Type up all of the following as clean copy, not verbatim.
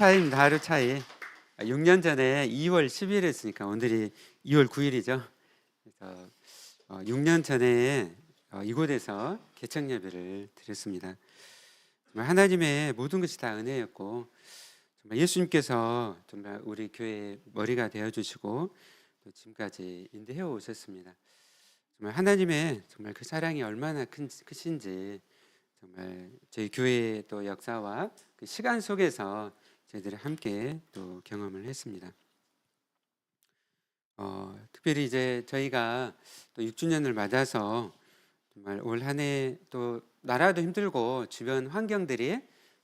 차이입니다. 하루 차이. 6년 전에 2월 10일 했으니까 오늘이 2월 9일이죠. 그래서 6년 전에 이곳에서 개척 예배를 드렸습니다. 정말 하나님의 모든 것이 다 은혜였고, 정말 예수님께서 정말 우리 교회의 머리가 되어 주시고 또 지금까지 인도해 오셨습니다. 정말 하나님의 정말 그 사랑이 얼마나 크신지 정말 저희 교회의 또 역사와 그 시간 속에서 저희들이 함께 또 경험을 했습니다. 특별히 이제 저희가 또 6주년을 맞아서 정말 올 한 해 또 나라도 힘들고 주변 환경들이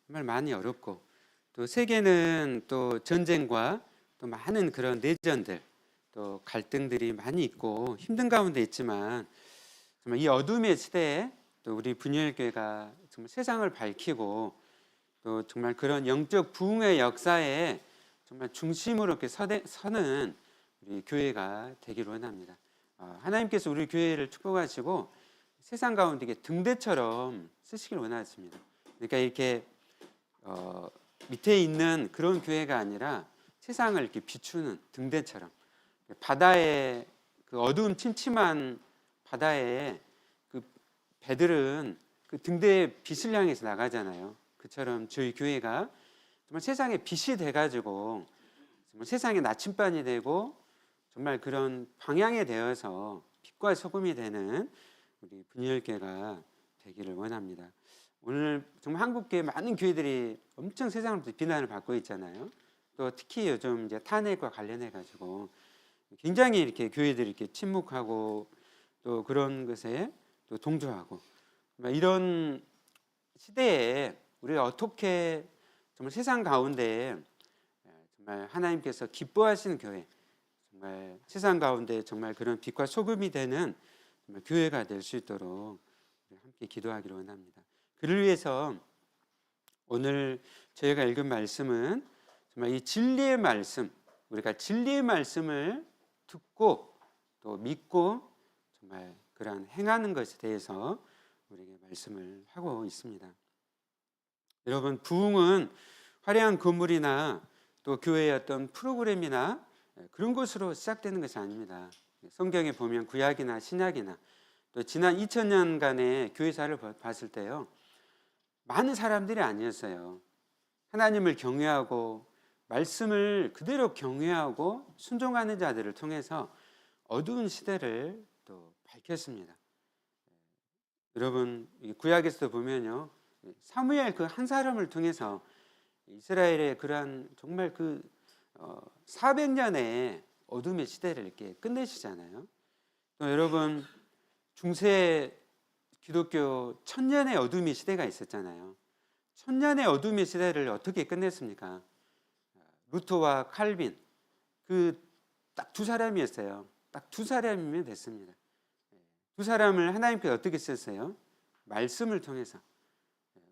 정말 많이 어렵고 또 세계는 또 전쟁과 또 많은 그런 내전들 또 갈등들이 많이 있고 힘든 가운데 있지만 정말 이 어둠의 시대에 또 우리 분열교회가 정말 세상을 밝히고 또 정말 그런 영적 부흥의 역사에 정말 중심으로 이렇게 서는 우리 교회가 되기를 원합니다. 하나님께서 우리 교회를 축복하시고 세상 가운데 이게 등대처럼 쓰시길 원하십니다. 그러니까 이렇게 밑에 있는 그런 교회가 아니라 세상을 이렇게 비추는 등대처럼 바다에 그 어두운 침침한 바다에 그 배들은 그 등대의 빛을 향해서 나가잖아요. 그처럼 저희 교회가 정말 세상에 빛이 돼가지고 정말 세상에 나침반이 되고 정말 그런 방향이 되어서 빛과 소금이 되는 우리 분열교회가 되기를 원합니다. 오늘 정말 한국교회 많은 교회들이 엄청 세상으로부터 비난을 받고 있잖아요. 또 특히 요즘 이제 탄핵과 관련해 가지고 굉장히 이렇게 교회들이 이렇게 침묵하고 또 그런 것에 또 동조하고 이런 시대에 우리가 어떻게 정말 세상 가운데 정말 하나님께서 기뻐하시는 교회, 정말 세상 가운데 정말 그런 빛과 소금이 되는 정말 교회가 될 수 있도록 함께 기도하기를 원합니다. 그를 위해서 오늘 저희가 읽은 말씀은 정말 이 진리의 말씀, 우리가 진리의 말씀을 듣고 또 믿고 정말 그러한 행하는 것에 대해서 우리에게 말씀을 하고 있습니다. 여러분, 부흥은 화려한 건물이나 또 교회의 어떤 프로그램이나 그런 것으로 시작되는 것이 아닙니다. 성경에 보면 구약이나 신약이나 또 지난 2000년간의 교회사를 봤을 때요, 많은 사람들이 아니었어요. 하나님을 경외하고 말씀을 그대로 경외하고 순종하는 자들을 통해서 어두운 시대를 또 밝혔습니다. 여러분, 구약에서도 보면요, 사무엘 그 한 사람을 통해서 이스라엘의 그러한 정말 그 400년의 어둠의 시대를 이렇게 끝내시잖아요. 또 여러분, 중세 기독교 1000년의 어둠의 시대가 있었잖아요. 1000년의 어둠의 시대를 어떻게 끝냈습니까? 루터와 칼빈, 그 딱 두 사람이었어요. 딱 두 사람이면 됐습니다. 두 사람을 하나님께서 어떻게 쓰셨어요? 말씀을 통해서.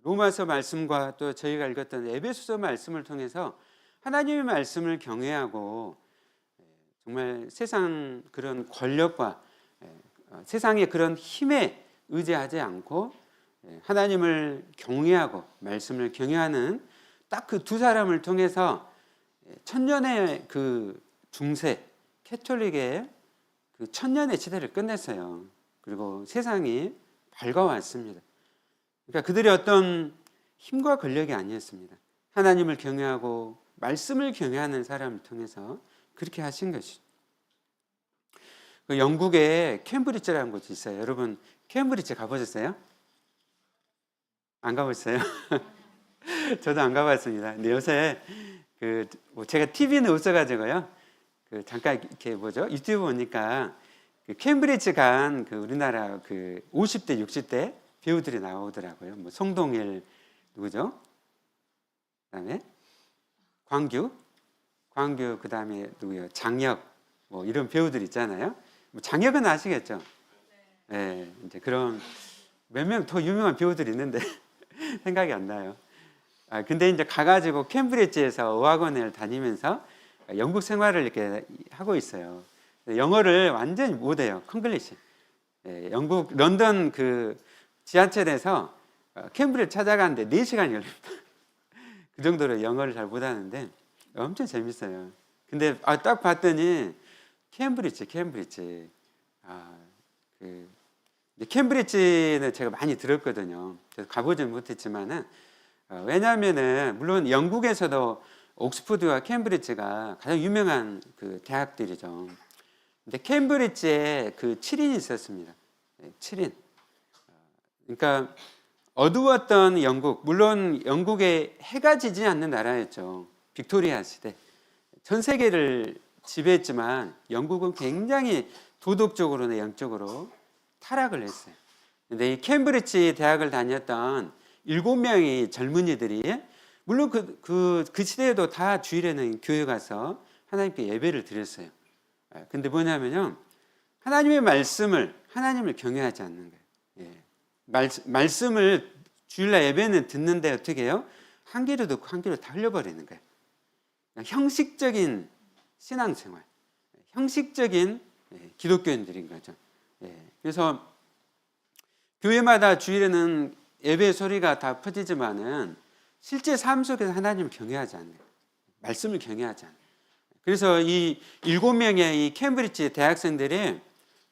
로마서 말씀과 또 저희가 읽었던 에베소서 말씀을 통해서 하나님의 말씀을 경외하고 정말 세상 그런 권력과 세상의 그런 힘에 의지하지 않고 하나님을 경외하고 말씀을 경외하는 딱 그 두 사람을 통해서 천년의 그 중세 캐톨릭의 그 천년의 시대를 끝냈어요. 그리고 세상이 밝아왔습니다. 그러니까 그들의 어떤 힘과 권력이 아니었습니다. 하나님을 경외하고 말씀을 경외하는 사람을 통해서 그렇게 하신 것이죠. 그 영국에 캠브리지라는 곳이 있어요. 여러분, 캠브리지 가보셨어요? 안 가보셨어요? 저도 안 가봤습니다. 근데 요새 제가 TV는 없어가지고요. 잠깐 이렇게 유튜브 보니까 캠브리지 간 우리나라 50대, 60대 배우들이 나오더라고요. 송동일 누구죠? 그다음에 광규, 그다음에 누구요? 장혁, 이런 배우들 있잖아요. 장혁은 아시겠죠? 네, 이제 그런 몇 명 더 유명한 배우들이 있는데 생각이 안 나요. 근데 이제 가가지고 캠브리지에서 어학원을 다니면서 영국 생활을 이렇게 하고 있어요. 영어를 완전히 못해요. 콩글리시. 영국 런던 지하철에서 캠브리지 찾아가는데 4시간이 걸립니다. 그 정도로 영어를 잘 못하는데 엄청 재밌어요. 근데 딱 봤더니 캠브리지. 그 이제 캠브리지는 제가 많이 들었거든요. 그래서 가보지는 못했지만은 왜냐하면은 물론 영국에서도 옥스퍼드와 캠브리지가 가장 유명한 그 대학들이죠. 근데 캠브리지에 그 7인이 있었습니다. 7인. 그러니까 어두웠던 영국, 물론 영국에 해가 지지 않는 나라였죠. 빅토리아 시대. 전 세계를 지배했지만 영국은 굉장히 도덕적으로나 영적으로 타락을 했어요. 근데 이 캠브리지 대학을 다녔던 7명의 젊은이들이 물론 그 시대에도 다 주일에는 교회 가서 하나님께 예배를 드렸어요. 근데 뭐냐면요, 하나님을 경외하지 않는 거예요. 말씀을 주일날 예배는 듣는데 어떻게 해요? 한 귀로 듣고 한 귀로 다 흘려버리는 거예요. 형식적인 신앙생활, 형식적인 기독교인들인 거죠. 그래서 교회마다 주일에는 예배 소리가 다 퍼지지만은 실제 삶 속에서 하나님을 경외하지 않는 거예요. 말씀을 경외하지 않는 거예요. 그래서 이 7명의 이 캠브리지 대학생들이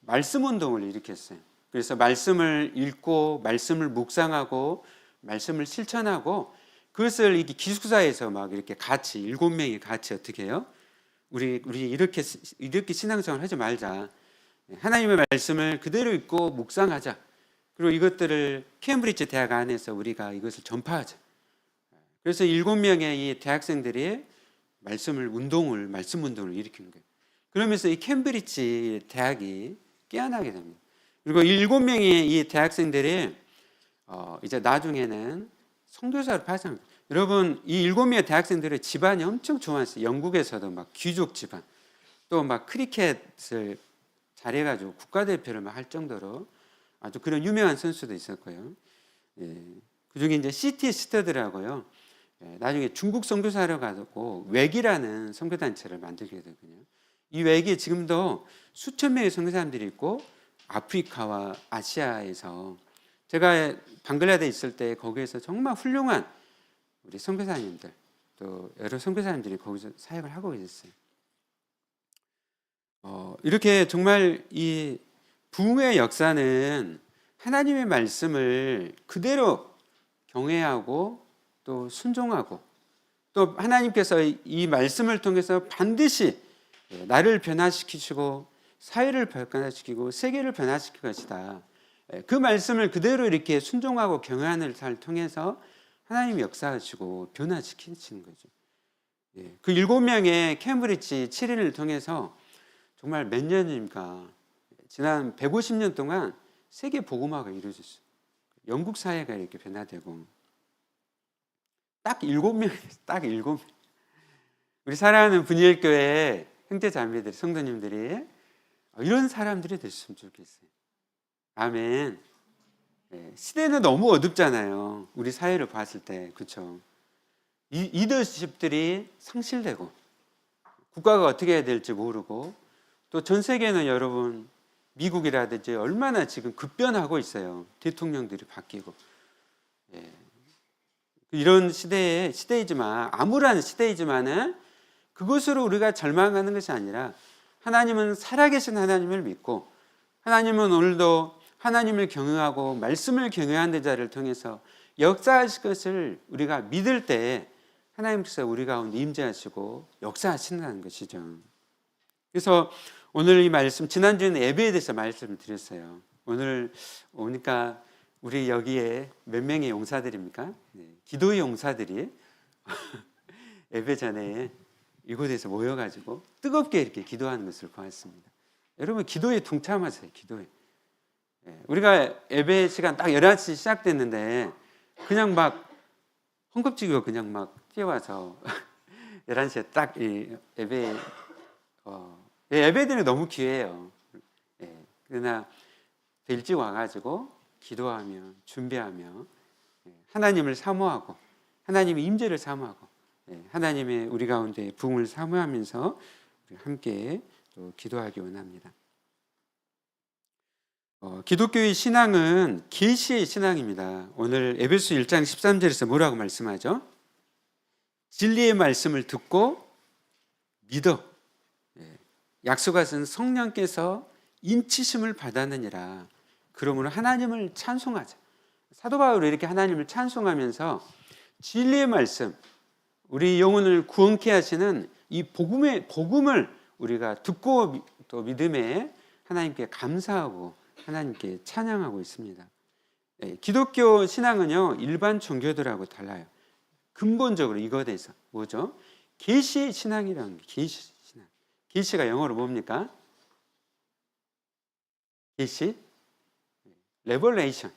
말씀 운동을 일으켰어요. 그래서 말씀을 읽고 말씀을 묵상하고 말씀을 실천하고 그것을 이렇게 기숙사에서 막 이렇게 같이 7명이 같이 어떻게 해요? 우리 이렇게 신앙생활 하지 말자. 하나님의 말씀을 그대로 읽고 묵상하자. 그리고 이것들을 캠브리지 대학 안에서 우리가 이것을 전파하자. 그래서 7명의 이 대학생들이 말씀 운동을 일으킨 거예요. 그러면서 이 캠브리지 대학이 깨어나게 됩니다. 그리고 7명의 이 대학생들이 이제 나중에는 선교사를 파송합니다. 여러분, 이 7명의 대학생들의 집안이 엄청 좋았어요. 영국에서도 막 귀족 집안, 또 막 크리켓을 잘해가지고 국가대표를 막 할 정도로 아주 그런 유명한 선수도 있었고요. 그 중에 이제 시티 스터드라고요. 나중에 중국 선교사로 가고 웩이라는 선교단체를 만들게 되거든요. 이 웩이 지금도 수천 명의 선교사님들이 있고 아프리카와 아시아에서 제가 방글라데에 있을 때 거기에서 정말 훌륭한 우리 선교사님들 또 여러 선교사님들이 거기서 사역을 하고 계셨어요. 이렇게 정말 이 부흥의 역사는 하나님의 말씀을 그대로 경외하고 또 순종하고 또 하나님께서 이 말씀을 통해서 반드시 나를 변화시키시고 사회를 변화시키고 세계를 변화시킬 것이다. 그 말씀을 그대로 이렇게 순종하고 경외하는 삶을 통해서 하나님이 역사하시고 변화시키시는 거죠. 그 7명의 캠브리지 7인을 통해서 정말 몇 년입니까? 지난 150년 동안 세계 복음화가 이루어졌어요. 영국 사회가 이렇게 변화되고 딱 7명, 딱 7명. 우리 사랑하는 분일교회 형제 자매들, 성도님들이 이런 사람들이 됐으면 좋겠어요. 아멘. 시대는 너무 어둡잖아요. 우리 사회를 봤을 때, 그렇죠? 리더십들이 상실되고 국가가 어떻게 해야 될지 모르고 또 전 세계는 여러분 미국이라든지 얼마나 지금 급변하고 있어요. 대통령들이 바뀌고 이런 시대이지만 암울한 시대이지만은 그것으로 우리가 절망하는 것이 아니라 하나님은 살아계신 하나님을 믿고 하나님은 오늘도 하나님을 경외하고 말씀을 경외하는 자를 통해서 역사하실 것을 우리가 믿을 때 하나님께서 우리 가운데 임재하시고 역사하신다는 것이죠. 그래서 오늘 이 말씀, 지난주에는 예배에 대해서 말씀을 드렸어요. 오늘 오니까 우리 여기에 몇 명의 용사들입니까? 기도의 용사들이 예배 전에 이곳에서 모여가지고 뜨겁게 이렇게 기도하는 것을 보았습니다. 여러분 기도에 동참하세요. 기도에. 우리가 예배 시간 딱 11시 시작됐는데 그냥 막 헝겊지고 그냥 막 뛰어와서 11시에 딱 이 예배드리는 너무 귀해요. 그러나 일찍 와가지고 기도하며 준비하며 하나님을 사모하고 하나님의 임재를 사모하고 하나님의 우리 가운데 부흥을 사모하면서 함께 또 기도하기 원합니다. 기독교의 신앙은 계시의 신앙입니다. 오늘 에베소 1장 13절에서 뭐라고 말씀하죠? 진리의 말씀을 듣고 믿어. 약속하신 성령께서 인치심을 받았느니라. 그러므로 하나님을 찬송하자. 사도 바울이 이렇게 하나님을 찬송하면서 진리의 말씀, 우리 영혼을 구원케 하시는 이 복음을 우리가 듣고 또 믿음에 하나님께 감사하고 하나님께 찬양하고 있습니다. 기독교 신앙은요, 일반 종교들하고 달라요. 근본적으로 이거에 대해서 뭐죠? 계시 신앙이라는 게 계시 신앙. 계시가 영어로 뭡니까? 계시? 레벌레이션.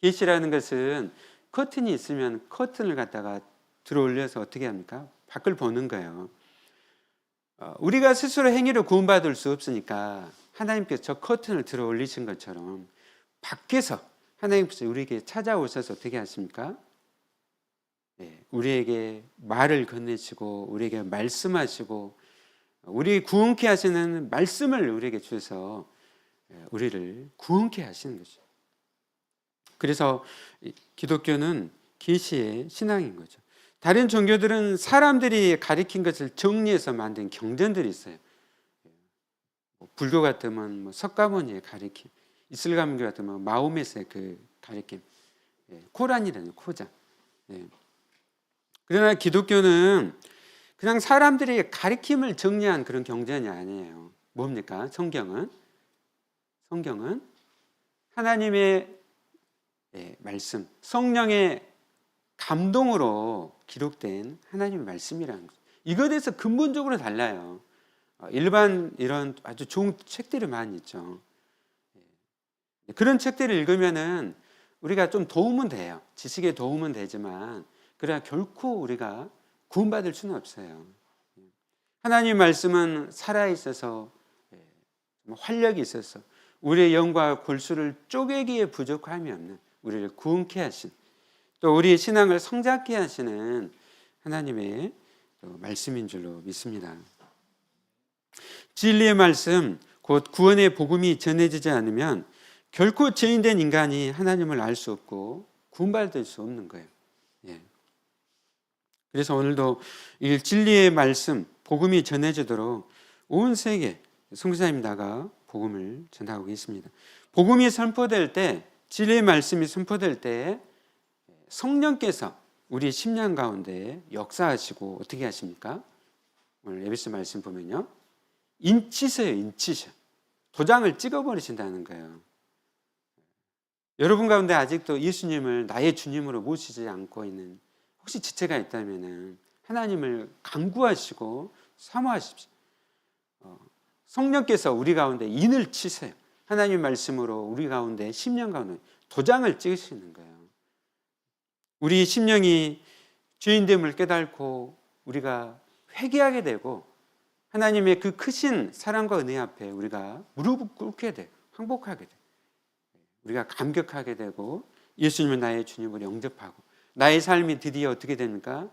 계시라는 것은 커튼이 있으면 커튼을 갖다가 들어 올려서 어떻게 합니까? 밖을 보는 거예요. 우리가 스스로 행위로 구원받을 수 없으니까 하나님께서 저 커튼을 들어 올리신 것처럼 밖에서 하나님께서 우리에게 찾아오셔서 어떻게 하십니까? 우리에게 말을 건네시고 우리에게 말씀하시고 우리 구원케 하시는 말씀을 우리에게 주셔서 우리를 구원케 하시는 것이죠. 그래서 기독교는 계시의 신앙인 거죠. 다른 종교들은 사람들이 가리킨 것을 정리해서 만든 경전들이 있어요. 불교 같으면 석가모니의 가리킴, 이슬람교 같으면 마호메스의 그 가리킴, 코란이라는 코장. 그러나 기독교는 그냥 사람들이 가리킴을 정리한 그런 경전이 아니에요. 뭡니까? 성경은 하나님의 말씀, 성령의 감동으로 기록된 하나님의 말씀이라는 거죠. 이거에 대해서 근본적으로 달라요. 일반 이런 아주 좋은 책들이 많이 있죠. 그런 책들을 읽으면은 우리가 좀 도움은 돼요. 지식에 도움은 되지만 그러나 결코 우리가 구원받을 수는 없어요. 하나님의 말씀은 살아있어서 활력이 있어서 우리의 영과 골수를 쪼개기에 부족함이 없는 우리를 구원케 하신 또 우리의 신앙을 성장케 하시는 하나님의 말씀인 줄로 믿습니다. 진리의 말씀, 곧 구원의 복음이 전해지지 않으면 결코 죄인된 인간이 하나님을 알 수 없고 구원받을 수 없는 거예요. 그래서 오늘도 이 진리의 말씀, 복음이 전해지도록 온 세계 선교사님 나가 복음을 전하고 있습니다. 복음이 선포될 때, 진리의 말씀이 선포될 때 성령께서 우리 심령 가운데 역사하시고 어떻게 하십니까? 오늘 에베소 말씀 보면요, 인치세요. 인치셔. 도장을 찍어버리신다는 거예요. 여러분 가운데 아직도 예수님을 나의 주님으로 모시지 않고 있는 혹시 지체가 있다면 하나님을 간구하시고 사모하십시오. 성령께서 우리 가운데 인을 치세요. 하나님 말씀으로 우리 가운데 심령 가운데 도장을 찍으시는 거예요. 우리 심령이 죄인됨을 깨닫고 우리가 회개하게 되고 하나님의 그 크신 사랑과 은혜 앞에 우리가 무릎을 꿇게 되고 항복하게 되고 우리가 감격하게 되고 예수님을 나의 주님으로 영접하고 나의 삶이 드디어 어떻게 됩니까?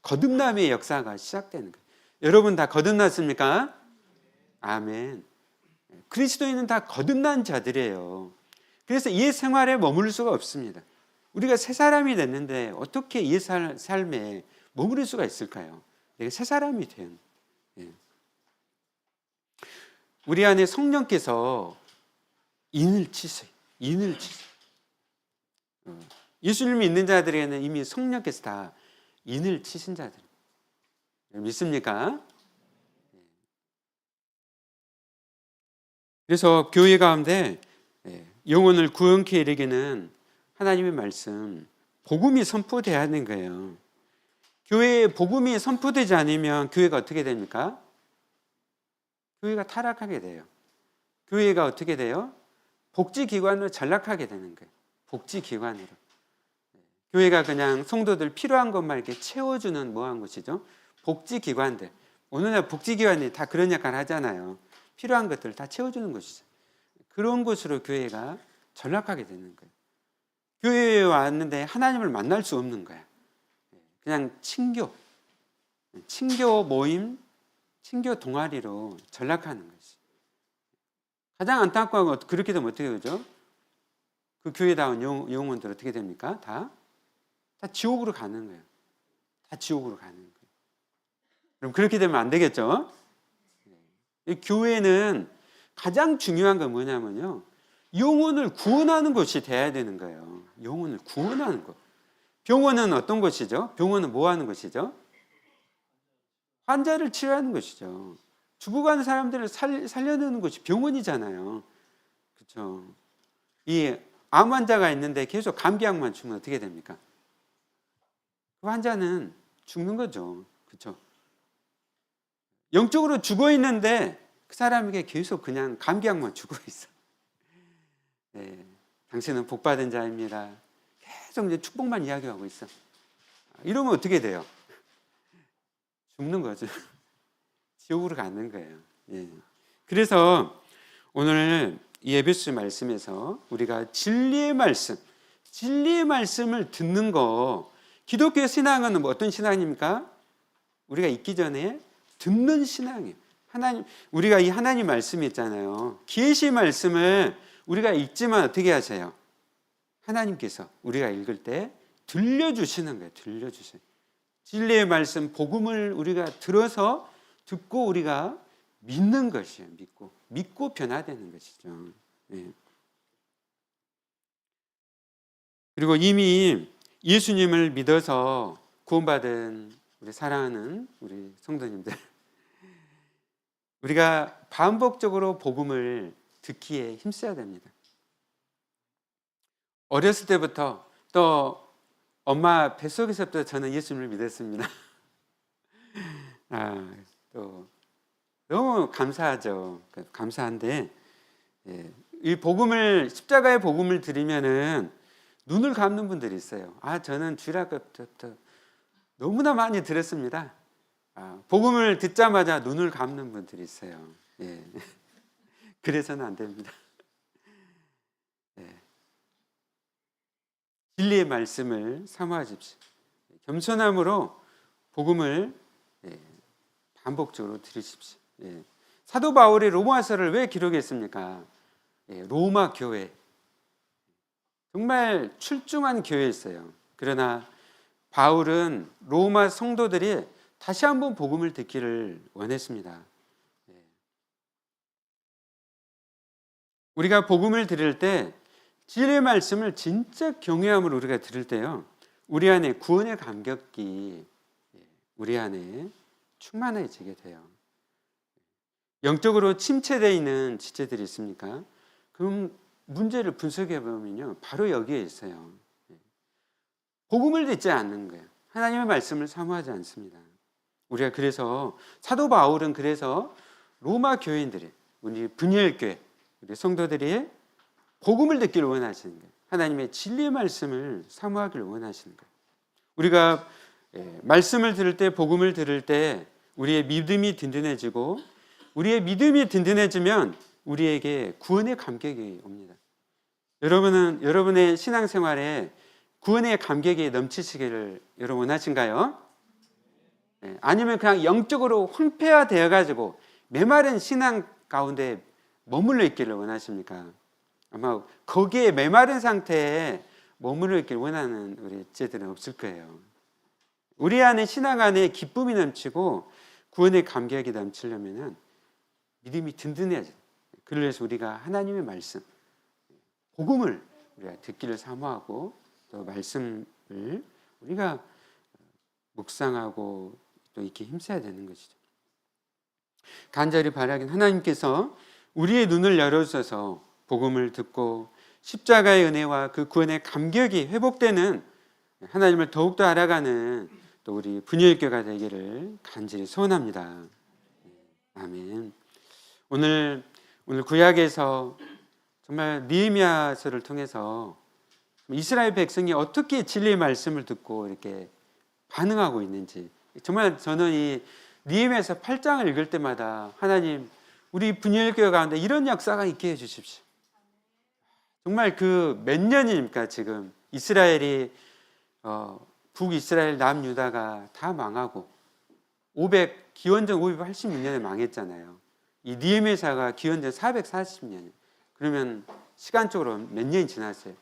거듭남의 역사가 시작되는 거예요. 여러분 다 거듭났습니까? 아멘. 그리스도인은 다 거듭난 자들이에요. 그래서 옛 생활에 머무를 수가 없습니다. 우리가 새 사람이 됐는데 어떻게 옛 삶에 머무를 수가 있을까요? 내가 새 사람이 된. 우리 안에 성령께서 인을 치세요. 인을 치세요. 예수님이 있는 자들에게는 이미 성령께서 다 인을 치신 자들. 믿습니까? 그래서 교회 가운데 영혼을 구원케 이르기는 하나님의 말씀, 복음이 선포돼야 하는 거예요. 교회에 복음이 선포되지 않으면 교회가 어떻게 됩니까? 교회가 타락하게 돼요. 교회가 어떻게 돼요? 복지기관으로 전락하게 되는 거예요. 복지기관으로. 교회가 그냥 성도들 필요한 것만 이렇게 채워주는 뭐한 곳이죠? 복지기관들. 오늘날 복지기관이 다 그런 역할을 하잖아요. 필요한 것들을 다 채워주는 곳이죠. 그런 곳으로 교회가 전락하게 되는 거예요. 교회에 왔는데 하나님을 만날 수 없는 거야. 그냥 친교 모임, 친교 동아리로 전락하는 거지. 가장 안타까운 건 그렇게 되면 어떻게 되죠? 그 교회다운 영혼들 어떻게 됩니까? 다 지옥으로 가는 거예요. 다 지옥으로 가는 거예요. 그럼 그렇게 되면 안 되겠죠? 이 교회는 가장 중요한 건 뭐냐면요, 영혼을 구원하는 곳이 돼야 되는 거예요. 영혼을 구원하는 것. 병원은 어떤 곳이죠? 병원은 뭐 하는 곳이죠? 환자를 치료하는 것이죠. 죽어가는 사람들을 살려내는 것이 병원이잖아요. 그렇죠? 이 암 환자가 있는데 계속 감기약만 주면 어떻게 됩니까? 그 환자는 죽는 거죠. 그렇죠? 영적으로 죽어 있는데 그 사람에게 계속 그냥 감기약만 주고 있어. 네, 당신은 복받은 자입니다. 계속 이제 축복만 이야기하고 있어. 이러면 어떻게 돼요? 죽는 거죠. 지옥으로 가는 거예요. 예. 그래서 오늘 이 에베소 말씀에서 우리가 진리의 말씀을 듣는 거, 기독교 신앙은 뭐 어떤 신앙입니까? 우리가 있기 전에 듣는 신앙이에요. 우리가 이 하나님 말씀이 있잖아요. 계시 말씀을 우리가 읽지만 어떻게 하세요? 하나님께서 우리가 읽을 때 들려주시는 거예요. 들려주세요. 진리의 말씀, 복음을 우리가 들어서 듣고 우리가 믿는 것이에요. 믿고 변화되는 것이죠. 네. 그리고 이미 예수님을 믿어서 구원받은 우리 사랑하는 우리 성도님들, 우리가 반복적으로 복음을 듣기에 힘써야 됩니다. 어렸을 때부터, 또 엄마 뱃속에서부터 저는 예수님을 믿었습니다. 또 너무 감사하죠. 감사한데, 이 복음을, 십자가의 복음을 들으면은 눈을 감는 분들이 있어요. 저는 주일학교 때부터 너무나 많이 들었습니다. 복음을 듣자마자 눈을 감는 분들이 있어요. 예. 그래서는 안 됩니다. 예. 진리의 말씀을 사모하십시오. 겸손함으로 복음을 반복적으로 들으십시오. 예. 사도 바울이 로마서를 왜 기록했습니까? 로마 교회, 정말 출중한 교회였어요. 그러나 바울은 로마 성도들이 다시 한번 복음을 듣기를 원했습니다. 우리가 복음을 들을 때, 진리의 말씀을 진짜 경외함으로 우리가 들을 때요, 우리 안에 구원의 감격이 우리 안에 충만해지게 돼요. 영적으로 침체되어 있는 지체들이 있습니까? 그럼 문제를 분석해 보면요, 바로 여기에 있어요. 복음을 듣지 않는 거예요. 하나님의 말씀을 사모하지 않습니다. 우리가 그래서, 사도 바울은 그래서 로마 교인들이, 우리 분열교회, 우리 성도들이 복음을 듣기를 원하시는 거예요. 하나님의 진리의 말씀을 사모하기를 원하시는 거예요. 우리가 말씀을 들을 때, 복음을 들을 때 우리의 믿음이 든든해지고, 우리의 믿음이 든든해지면 우리에게 구원의 감격이 옵니다. 여러분의 신앙생활에 구원의 감격이 넘치시기를 여러분 원하신가요? 아니면 그냥 영적으로 황폐화되어 가지고 메마른 신앙 가운데 머물러 있기를 원하십니까? 아마 거기에 메마른 상태에 머물러 있기를 원하는 우리 지체들은 없을 거예요. 우리 안에, 신앙 안에 기쁨이 넘치고 구원의 감격이 넘치려면 믿음이 든든해야 돼요. 그래서 우리가 하나님의 말씀, 복음을 우리가 듣기를 사모하고, 또 말씀을 우리가 묵상하고 또 이렇게 힘써야 되는 것이죠. 간절히 바라긴, 하나님께서 우리의 눈을 열어주셔서 복음을 듣고 십자가의 은혜와 그 구원의 감격이 회복되는, 하나님을 더욱더 알아가는 또 우리 분열교가 되기를 간절히 소원합니다. 아멘. 오늘 구약에서 정말 느헤미야서를 통해서 이스라엘 백성이 어떻게 진리의 말씀을 듣고 이렇게 반응하고 있는지, 정말 저는 이 느헤미야서 8장을 읽을 때마다, 하나님, 우리 분열교회 가운데 이런 역사가 있게 해주십시오. 정말 그 몇 년입니까? 지금 이스라엘이 북이스라엘, 남유다가 다 망하고 기원전 586년에 망했잖아요. 이 느헤미야서가 기원전 440년. 그러면 시간적으로 몇 년이 지났어요?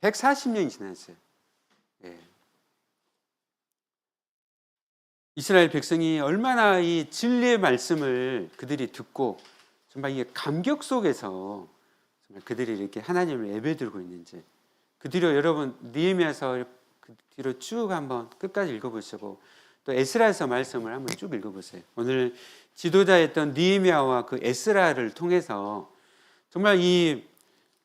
140년이 지났어요. 예. 이스라엘 백성이 얼마나 이 진리의 말씀을 그들이 듣고 정말 이게 감격 속에서 정말 그들이 이렇게 하나님을 예배드리고 있는지, 그 뒤로 여러분 느헤미야서 그 뒤로 쭉 한번 끝까지 읽어보시고 또 에스라에서 말씀을 한번 쭉 읽어보세요. 오늘 지도자였던 느헤미야와 그 에스라를 통해서 정말 이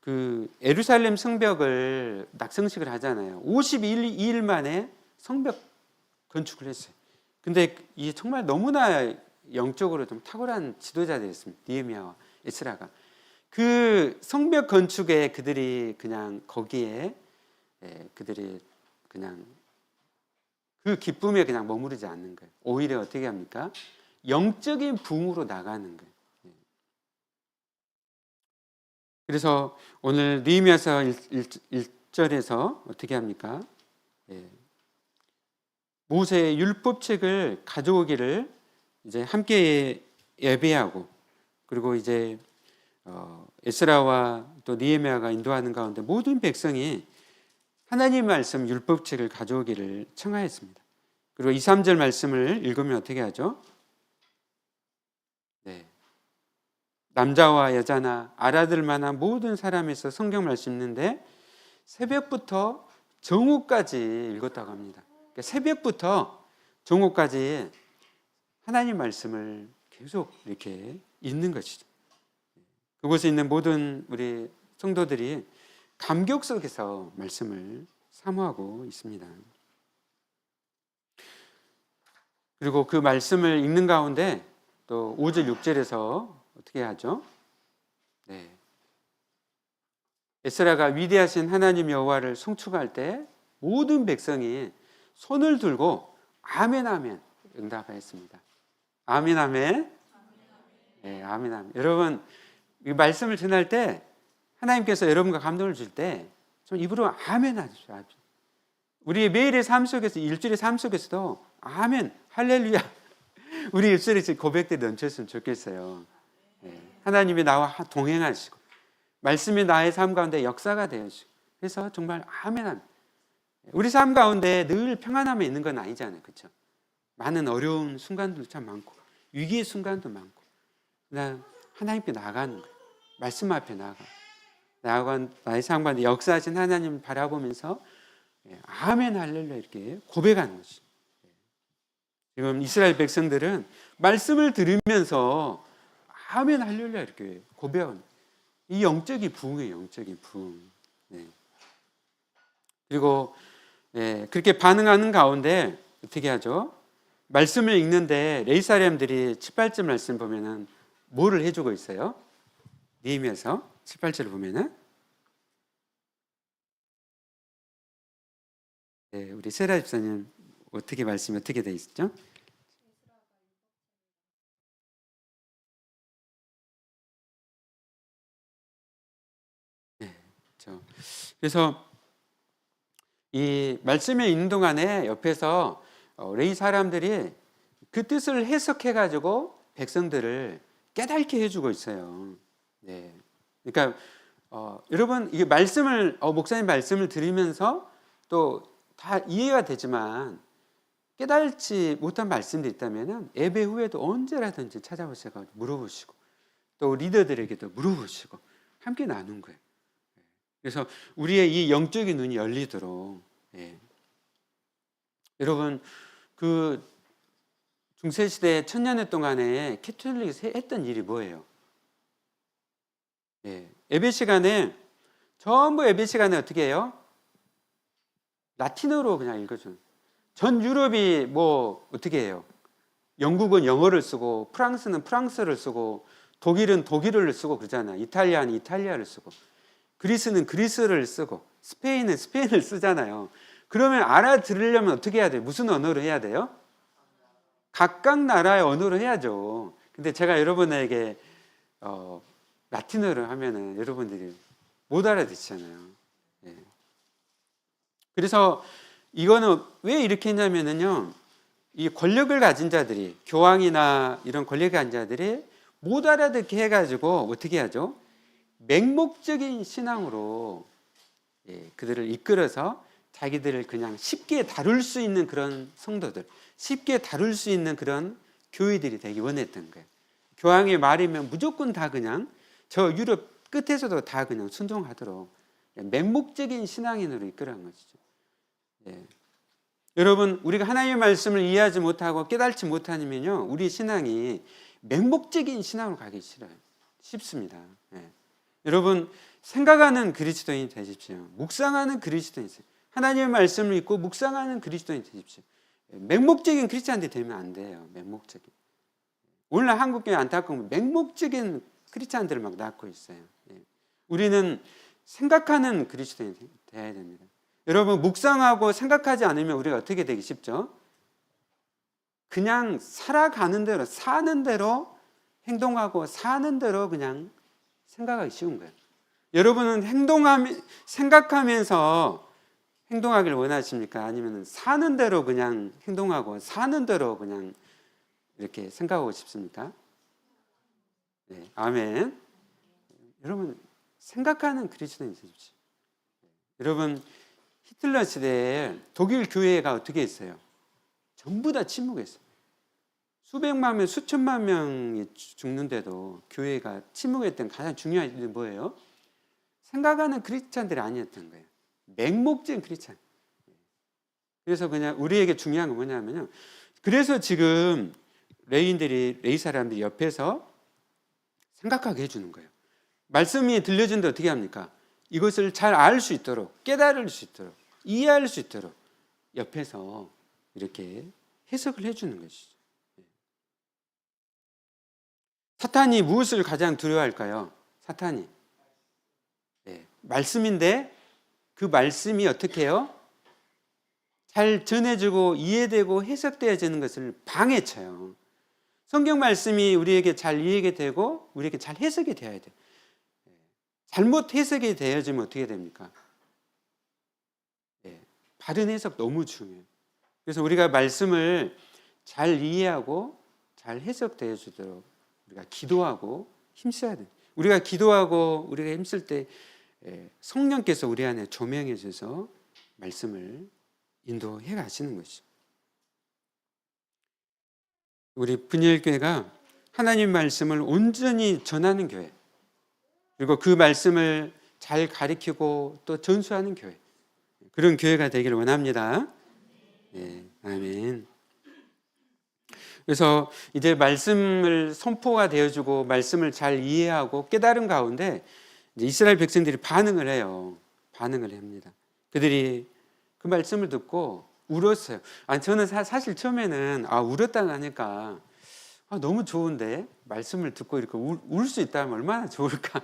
그 예루살렘 성벽을 낙성식을 하잖아요. 52일 만에 성벽 건축을 했어요. 근데 이게 정말 너무나 영적으로 좀 탁월한 지도자들이었습니다. 느헤미야와 에스라가. 그 성벽 건축에 그들이 그냥 거기에 그들이 그냥 그 기쁨에 그냥 머무르지 않는 거예요. 오히려 어떻게 합니까? 영적인 부흥으로 나가는 거예요. 그래서 오늘 느헤미야서 1절에서 어떻게 합니까? 모세의 율법책을 가져오기를 이제 함께 예배하고, 그리고 이제 에스라와 또 느헤미야가 인도하는 가운데 모든 백성이 하나님 말씀 율법책을 가져오기를 청하였습니다. 그리고 2, 3절 말씀을 읽으면 어떻게 하죠? 남자와 여자나 알아들 만한 모든 사람에서 성경 말씀 읽는데 새벽부터 정오까지 읽었다고 합니다. 그러니까 새벽부터 정오까지 하나님 말씀을 계속 이렇게 읽는 것이죠. 그곳에 있는 모든 우리 성도들이 감격 속에서 말씀을 사모하고 있습니다. 그리고 그 말씀을 읽는 가운데 또 5절, 6절에서 어떻게 하죠? 에스라가 위대하신 하나님 여호와를 송축할 때 모든 백성이 손을 들고 아멘 아멘 응답하였습니다. 아멘 아멘. 아멘 아멘. 여러분 이 말씀을 전할 때 하나님께서 여러분과 감동을 줄 때 좀 입으로 아멘 하십시오. 우리의 매일의 삶 속에서, 일주일의 삶 속에서도 아멘 할렐루야 우리 입술에 고백들이 넘쳤으면 좋겠어요. 하나님이 나와 동행하시고 말씀이 나의 삶 가운데 역사가 되어주시고, 그래서 정말 아멘 아멘. 우리 삶 가운데 늘 평안함이 있는 건 아니잖아요. 그렇죠? 많은 어려운 순간도 참 많고 위기의 순간도 많고, 그냥 하나님께 나아가는 거예요. 말씀 앞에 나아가 나의 삶 가운데 역사하신 하나님 바라보면서 아멘 할렐루야 이렇게 고백하는 것이. 지금 이스라엘 백성들은 말씀을 들으면서 아멘 할렐루야 이렇게 고백하는, 이 영적인 부흥이에요. 영적인 부흥. 그리고 그렇게 반응하는 가운데 어떻게 하죠? 말씀을 읽는데 레위 사람들이 7, 8절 말씀 보면은 뭐를 해주고 있어요? 느헤미야서 7, 8절을 보면은 우리 세라 집사님 어떻게 말씀이 어떻게 돼 있죠? 그렇죠. 그래서 이 말씀에 있는 동안에 옆에서 레위 사람들이 그 뜻을 해석해 가지고 백성들을 깨닫게 해주고 있어요. 그러니까 여러분 이게 말씀을 목사님 말씀을 들으면서 또 다 이해가 되지만 깨달지 못한 말씀들이 있다면은 예배 후에도 언제라든지 찾아오셔서 물어보시고 또 리더들에게도 물어보시고 함께 나눈 거예요. 그래서 우리의 이 영적인 눈이 열리도록. 여러분 그 중세시대 천년의 동안에 캐톨릭이 했던 일이 뭐예요? 예배 시간에 전부 예배 시간에 어떻게 해요? 라틴어로 그냥 읽어줘요. 전 유럽이 뭐 어떻게 해요? 영국은 영어를 쓰고 프랑스는 프랑스를 쓰고 독일은 독일어를 쓰고 그러잖아요. 이탈리아는 이탈리아를 쓰고 그리스는 그리스어를 쓰고 스페인은 스페인을 쓰잖아요. 그러면 알아들으려면 어떻게 해야 돼요? 무슨 언어로 해야 돼요? 각각 나라의 언어로 해야죠. 근데 제가 여러분에게 라틴어를 하면은 여러분들이 못 알아듣잖아요. 그래서 이거는 왜 이렇게 했냐면요, 이 권력을 가진 자들이, 교황이나 이런 권력을 가진 자들이 못 알아듣게 해가지고 어떻게 하죠? 맹목적인 신앙으로 그들을 이끌어서 자기들을 그냥 쉽게 다룰 수 있는 그런 성도들, 쉽게 다룰 수 있는 그런 교회들이 되기 원했던 거예요. 교황의 말이면 무조건 다 그냥 저 유럽 끝에서도 다 그냥 순종하도록 맹목적인 신앙인으로 이끌어간 것이죠. 예. 여러분, 우리가 하나님의 말씀을 이해하지 못하고 깨달지 못하면요, 우리 신앙이 맹목적인 신앙으로 가기 쉽습니다. 예. 여러분, 생각하는 그리스도인이 되십시오. 묵상하는 그리스도인이 되십시오. 하나님의 말씀을 읽고 묵상하는 그리스도인이 되십시오. 맹목적인 크리스찬들이 되면 안 돼요. 맹목적인. 오늘날 한국교회 안타까운 맹목적인 크리스찬들을 막 낳고 있어요. 예. 우리는 생각하는 그리스도인이 되어야 됩니다. 여러분, 묵상하고 생각하지 않으면 우리가 어떻게 되기 쉽죠? 그냥 살아가는 대로, 사는 대로 행동하고 사는 대로 그냥 생각하기 쉬운 거예요. 여러분은 생각하면서 행동하기를 원하십니까? 아니면 사는 대로 그냥 행동하고 사는 대로 그냥 이렇게 생각하고 싶습니까? 네, 아멘. 여러분, 생각하는 그리스도인이 되십시오. 여러분, 히틀러 시대에 독일 교회가 어떻게 했어요? 전부 다 침묵했어요. 수백만 명, 수천만 명이 죽는데도 교회가 침묵했던 가장 중요한 이유는 뭐예요? 생각하는 크리스찬들이 아니었던 거예요. 맹목적인 크리스찬. 그래서 그냥 우리에게 중요한 건 뭐냐면요. 그래서 지금 레이 사람들이 옆에서 생각하게 해주는 거예요. 말씀이 들려주는데 어떻게 합니까? 이것을 잘 알 수 있도록, 깨달을 수 있도록, 이해할 수 있도록 옆에서 이렇게 해석을 해주는 것이죠. 사탄이 무엇을 가장 두려워할까요? 사탄이. 네, 말씀인데 그 말씀이 어떻게 해요? 잘 전해지고 이해되고 해석되어지는 것을 방해쳐요. 성경 말씀이 우리에게 잘 이해가 되고 우리에게 잘 해석이 되어야 돼요. 잘못 해석이 되어지면 어떻게 됩니까? 바른 해석 너무 중요해요. 그래서 우리가 말씀을 잘 이해하고 잘 해석되어 주도록 우리가 기도하고 힘써야 돼요. 우리가 기도하고 우리가 힘쓸 때 성령께서 우리 안에 조명해 주셔서 말씀을 인도해 가시는 것이죠. 우리 분열교회가 하나님 말씀을 온전히 전하는 교회, 그리고 그 말씀을 잘 가르치고 또 전수하는 교회, 그런 교회가 되기를 원합니다. 네, 아멘. 그래서 이제 말씀을 선포가 되어주고 말씀을 잘 이해하고 깨달은 가운데 이제 이스라엘 백성들이 반응을 해요. 반응을 합니다. 그들이 그 말씀을 듣고 울었어요. 아니, 저는 사실 처음에는 울었다고 하니까 너무 좋은데 말씀을 듣고 이렇게 울 수 있다면 얼마나 좋을까.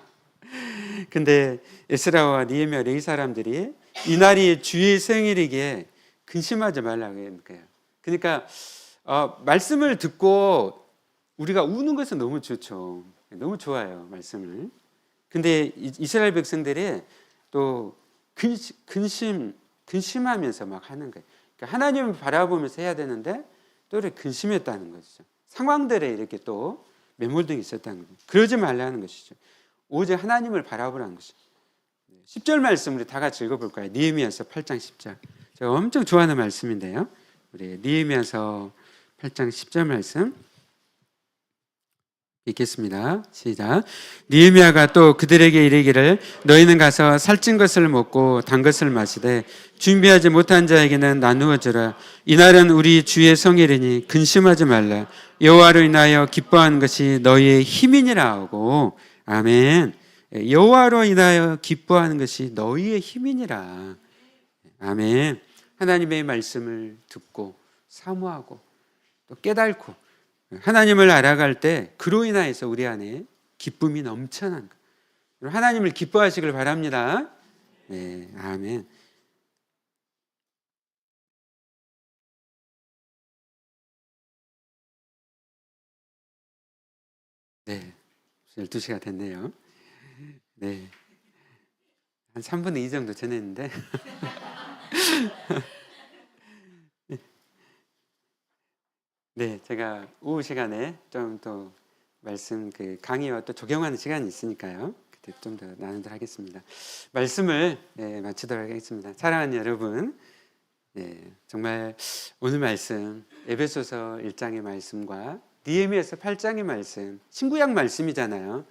근데 에스라와 니헤미야 레위 사람들이 이날이 주의 생일이기에 근심하지 말라고 하는 거예요. 그러니까 말씀을 듣고 우리가 우는 것은 너무 좋죠. 너무 좋아요, 말씀을. 근데 이스라엘 백성들이 또 근심하면서 막 하는 거예요. 그러니까 하나님을 바라보면서 해야 되는데 또 이렇게 근심했다는 것이죠. 상황들에 이렇게 또 매몰등이 있었다는 거죠. 그러지 말라는 것이죠. 오직 하나님을 바라보라는 것이죠. 10절 말씀 우리 다 같이 읽어볼까요? 니헤미야서 8장 10절. 제가 엄청 좋아하는 말씀인데요. 우리 니헤미야서 8장 10절 말씀 읽겠습니다. 시작. 니헤미야가 또 그들에게 이르기를 너희는 가서 살찐 것을 먹고 단 것을 마시되 준비하지 못한 자에게는 나누어 주라. 이날은 우리 주의 성일이니 근심하지 말라. 여호와로 인하여 기뻐하는 것이 너희의 힘이니라 하고. 아멘. 여호와로 인하여 기뻐하는 것이 너희의 힘이니라. 아멘. 하나님의 말씀을 듣고 사모하고 또 깨닫고 하나님을 알아갈 때 그로 인하여서 우리 안에 기쁨이 넘쳐난 것. 하나님을 기뻐하시길 바랍니다. 네, 아멘. 네, 12시가 됐네요. 네, 한 3분의 2 정도 지냈는데 네, 제가 오후 시간에 좀 더 말씀 강의와 또 적용하는 시간이 있으니까요. 그때 좀 더 나누도록 하겠습니다. 말씀을 마치도록 하겠습니다. 사랑하는 여러분, 네, 정말 오늘 말씀 에베소서 1장의 말씀과 느헤미야서 8장의 말씀, 신구약 말씀이잖아요.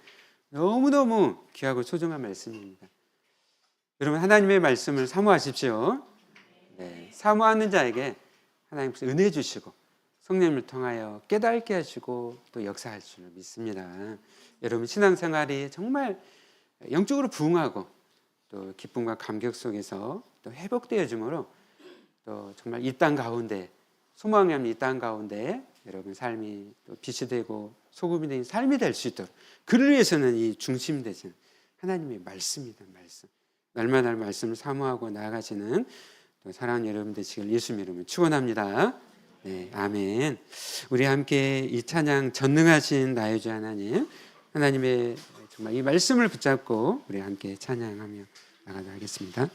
너무너무 귀하고 소중한 말씀입니다. 여러분 하나님의 말씀을 사모하십시오. 네, 사모하는 자에게 하나님께서 은혜 주시고 성령님을 통하여 깨닫게 하시고 또 역사할 줄 믿습니다. 여러분 신앙생활이 정말 영적으로 부흥하고 또 기쁨과 감격 속에서 또 회복되어짐으로 또 정말 이 땅 가운데 소망이 없는 이 땅 가운데 여러분 삶이 또 빛이 되고 소금이 된 삶이 될 수 있도록 그를 위해서는 이 중심 되신 하나님의 말씀이다. 말씀 날마다 말씀을 사모하고 나아가시는 또 사랑하는 여러분 되시길 예수님 이름으로 축원합니다. 네, 아멘. 우리 함께 이 찬양 전능하신 나의 주 하나님, 하나님의 정말 이 말씀을 붙잡고 우리 함께 찬양하며 나가도록 하겠습니다.